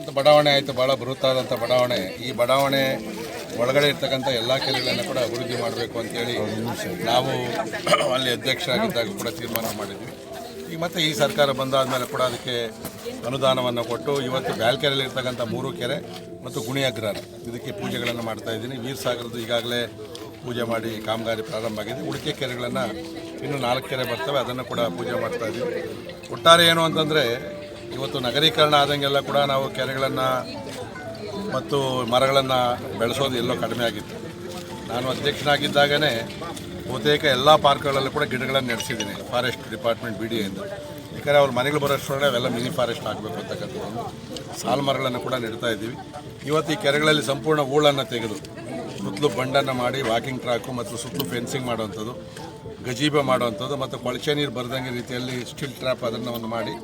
ಅಂತ ಬಡಾವಣೆ ಆಯಿತು, ಭಾಳ ಬೃಹತ್ತಾದಂಥ ಬಡಾವಣೆ. ಈ ಬಡಾವಣೆ ಒಳಗಡೆ ಇರ್ತಕ್ಕಂಥ ಎಲ್ಲ ಕೆರೆಗಳನ್ನು ಕೂಡ ಅಭಿವೃದ್ಧಿ ಮಾಡಬೇಕು ಅಂತೇಳಿ ನಾವು ಅಲ್ಲಿ ಅಧ್ಯಕ್ಷರಾಗಿದ್ದಾಗ ಕೂಡ ತೀರ್ಮಾನ ಮಾಡಿದ್ವಿ. ಈಗ ಮತ್ತೆ ಈ ಸರ್ಕಾರ ಬಂದಾದ ಮೇಲೆ ಕೂಡ ಅದಕ್ಕೆ ಅನುದಾನವನ್ನು ಕೊಟ್ಟು ಇವತ್ತು ಬ್ಯಾಲ್ಕೆರೆಯಲ್ಲಿ ಇರ್ತಕ್ಕಂಥ 3 ಕೆರೆ ಮತ್ತು ಗುಣಿ ಅಗ್ರಹಾರ ಇದಕ್ಕೆ ಪೂಜೆಗಳನ್ನು ಮಾಡ್ತಾ ಇದ್ದೀನಿ. ವೀರಸಾಗರದ್ದು ಈಗಾಗಲೇ ಪೂಜೆ ಮಾಡಿ ಕಾಮಗಾರಿ ಪ್ರಾರಂಭ ಆಗಿದೆ. ಉಳಿಕೆ ಕೆರೆಗಳನ್ನು ಇನ್ನೂ 4 ಕೆರೆ ಬರ್ತವೆ, ಅದನ್ನು ಕೂಡ ಪೂಜೆ ಮಾಡ್ತಾ ಇದ್ದೀವಿ. ಒಟ್ಟಾರೆ ಏನು ಅಂತಂದರೆ ಇವತ್ತು ನಗರೀಕರಣ ಆದಂಗೆಲ್ಲ ಕೂಡ ನಾವು ಕೆರೆಗಳನ್ನು ಮತ್ತು ಮರಗಳನ್ನು ಬೆಳೆಸೋದು ಎಲ್ಲೋ ಕಡಿಮೆ ಆಗಿತ್ತು. ನಾನು ಅಧ್ಯಕ್ಷನಾಗಿದ್ದಾಗಲೇ ಬಹುತೇಕ ಎಲ್ಲ ಪಾರ್ಕ್ಗಳಲ್ಲೂ ಕೂಡ ಗಿಡಗಳನ್ನು ನಡೆಸಿದ್ದೀನಿ ಫಾರೆಸ್ಟ್ ಡಿಪಾರ್ಟ್ಮೆಂಟ್ BDAಯಿಂದ. ಯಾಕಂದರೆ ಅವ್ರ ಮನೆಗಳು ಬರೋಷ್ಟರೊಳಗೆ ಅವೆಲ್ಲ ಮಿನಿ ಫಾರೆಸ್ಟ್ ಆಗಬೇಕು ಅಂತಕ್ಕಂಥ ಒಂದು ಸಾಲು ಮರಗಳನ್ನು ಕೂಡ ನೆಡ್ತಾ ಇದ್ದೀವಿ. ಇವತ್ತು ಈ ಕೆರೆಗಳಲ್ಲಿ ಸಂಪೂರ್ಣ ಹೂಳನ್ನು ತೆಗೆದು ಸುತ್ತಲೂ ಬಂಡನ್ನು ಮಾಡಿ ವಾಕಿಂಗ್ ಟ್ರ್ಯಾಕು ಮತ್ತು ಸುತ್ತಲೂ ಫೆನ್ಸಿಂಗ್ ಮಾಡುವಂಥದ್ದು, ಗಜೀಬೆ ಮಾಡುವಂಥದ್ದು ಮತ್ತು ಕೊಳಚೆ ನೀರು ಬರದಂಗೆ ರೀತಿಯಲ್ಲಿ ಸ್ಟಿಲ್ ಟ್ರ್ಯಾಪ್ ಅದನ್ನು ಒಂದು ಮಾಡಿ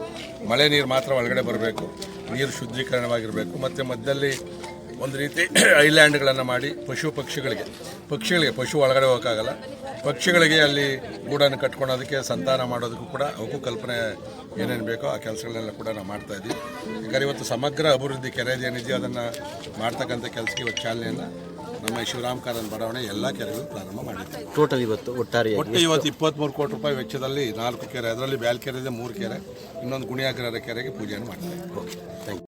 ಮಳೆ ನೀರು ಮಾತ್ರ ಒಳಗಡೆ ಬರಬೇಕು, ನೀರು ಶುದ್ಧೀಕರಣವಾಗಿರಬೇಕು. ಮತ್ತು ಮಧ್ಯದಲ್ಲಿ ಒಂದು ರೀತಿ ಐಲ್ಯಾಂಡ್ಗಳನ್ನು ಮಾಡಿ ಪಕ್ಷಿಗಳಿಗೆ ಪಶು ಒಳಗಡೆ ಹೋಗೋಕ್ಕಾಗಲ್ಲ, ಪಕ್ಷಿಗಳಿಗೆ ಅಲ್ಲಿ ಗೂಡನ್ನು ಕಟ್ಕೊಳೋದಕ್ಕೆ ಸಂತಾನ ಮಾಡೋದಕ್ಕೂ ಕೂಡ ಅವಕ್ಕೂ ಕಲ್ಪನೆ ಏನೇನು ಬೇಕೋ ಆ ಕೆಲಸಗಳನ್ನೆಲ್ಲ ಕೂಡ ನಾವು ಮಾಡ್ತಾಯಿದ್ದೀವಿ. ಯಾಕಂದರೆ ಇವತ್ತು ಸಮಗ್ರ ಅಭಿವೃದ್ಧಿ ಕೆರೆದೇನಿದೆಯೋ ಅದನ್ನು ಮಾಡ್ತಕ್ಕಂಥ ಕೆಲಸಕ್ಕೆ ಇವತ್ತು ಚಾಲನೆಯನ್ನು ನಮ್ಮ ಶಿವರಾಮ್ ಕಾರಂತ್ ಬಡಾವಣೆ ಎಲ್ಲ ಕೆರೆಗಳು ಪ್ರಾರಂಭ ಮಾಡಿದ್ದೀವಿ. ಟೋಟಲ್ ಇವತ್ತು ಒಟ್ಟು ಇವತ್ತು 23 ಕೋಟಿ ರೂಪಾಯಿ ವೆಚ್ಚದಲ್ಲಿ 4 ಕೆರೆ, ಅದರಲ್ಲಿ ಬ್ಯಾಲ್ಕೆರೆ ಇದೆ 3 ಕೆರೆ, ಇನ್ನೊಂದು ಗುಣಿ ಅಗ್ರಹಾರ ಕೆರೆಗೆ ಪೂಜೆಯನ್ನು ಮಾಡ್ತೀವಿ. Okay, thank you.